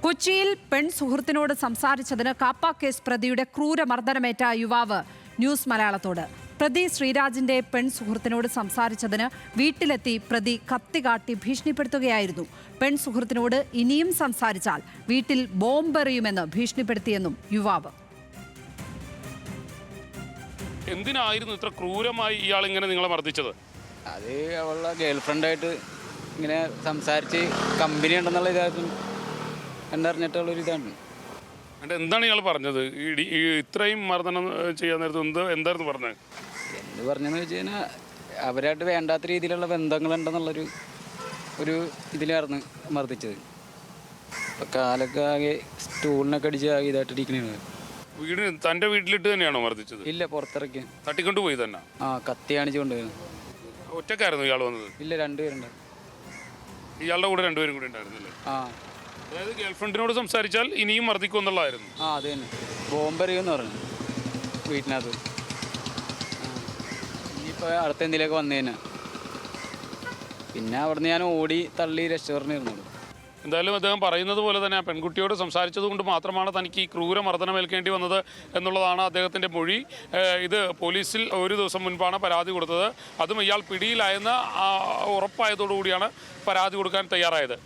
കൊച്ചിയിൽ പെൺ സുഹൃത്തിനോട് സംസാരിച്ചതിന് കാപ്പ കേസ് പ്രതിയുടെ ക്രൂരമർദ്ദനമേറ്റ യുവാവ് ന്യൂസ് മലയാളത്തോട്. പ്രതി ശ്രീരാജിന്റെ പെൺ സുഹൃത്തിനോട് സംസാരിച്ചതിന് വീട്ടിലെത്തി പ്രതി കത്തികാട്ടി ഭീഷണിപ്പെടുത്തുകയായിരുന്നു. പെൺ സുഹൃത്തിനോട് ഇനിയും സംസാരിച്ചാൽ വീട്ടിൽ ബോംബെറിയുമെന്ന് ഭീഷണിപ്പെടുത്തിയെന്നും യുവാവ്. എന്തിനായിരുന്നു ഇത്ര ക്രൂരമായി ഇയാൾ ഇങ്ങനെ നിങ്ങളെ മർദ്ദിച്ചത്? അത് അവളുടെ ഗേൾഫ്രണ്ടായിട്ട് ഇങ്ങനെ സംസാരിച്ച് കമ്പനി ഉണ്ടെന്നുള്ള ഇതായിരുന്നു എന്നറിഞ്ഞിട്ടുള്ളൊരു ഇതാണ്. എന്താണ് ഇയാൾ പറഞ്ഞത്? ഇത്രയും മർദ്ദനം ചെയ്യാൻ നേരത്ത് എന്തായിരുന്നു പറഞ്ഞത്? എന്ത് പറഞ്ഞെന്ന് വെച്ച് കഴിഞ്ഞാൽ അവരായിട്ട് വേണ്ടാത്ത രീതിയിലുള്ള ബന്ധങ്ങളുണ്ടെന്നുള്ളൊരു ഇതിലായിരുന്നു മർദ്ദിച്ചത്. അപ്പം കാലൊക്കെ ആകെ സ്റ്റൂളിനൊക്കെ അടിച്ച് ആകെ ഇതായിട്ട് ഇരിക്കണേ. തൻ്റെ വീട്ടിലിട്ട് തന്നെയാണോ മർദ്ദിച്ചത്? ഇല്ല, പുറത്തിറക്കി തട്ടിക്കൊണ്ടുപോയി തന്നെ. കത്തി കാണിച്ചു കൊണ്ടുപോയിരുന്നു. ഒറ്റക്കായിരുന്നു ഇയാൾ വന്നത്? ഇല്ല, രണ്ടുപേരുണ്ട്. ഇയാളുടെ കൂടെ രണ്ടുപേരും കൂടി ഉണ്ടായിരുന്നില്ലേ? അതായത് ഗേൾഫ്രണ്ടിനോട് സംസാരിച്ചാൽ ഇനിയും മർദ്ദിക്കും എന്നുള്ളതായിരുന്നു. അത് തന്നെ, ബോംബെറിയുമെന്ന് പറഞ്ഞു വീട്ടിനകത്ത്. ഇനിയിപ്പോൾ അടുത്ത എന്തെങ്കിലുമൊക്കെ വന്നേനെ. പിന്നെ അവിടുന്ന് ഞാൻ ഓടി തള്ളി രക്ഷപ്പെടണമായിരുന്നു. എന്തായാലും അദ്ദേഹം പറയുന്നത് പോലെ തന്നെ ആ പെൺകുട്ടിയോട് സംസാരിച്ചത് കൊണ്ട് മാത്രമാണ് തനിക്ക് ഈ ക്രൂരമർദ്ദനം ഏൽക്കേണ്ടി വന്നത് എന്നുള്ളതാണ് അദ്ദേഹത്തിൻ്റെ മൊഴി. ഇത് പോലീസിൽ ഒരു ദിവസം മുൻപാണ് പരാതി കൊടുത്തത്. അതും ഇയാൾ പിടിയിലായെന്ന് ഉറപ്പായതോടുകൂടിയാണ് പരാതി കൊടുക്കാൻ തയ്യാറായത്.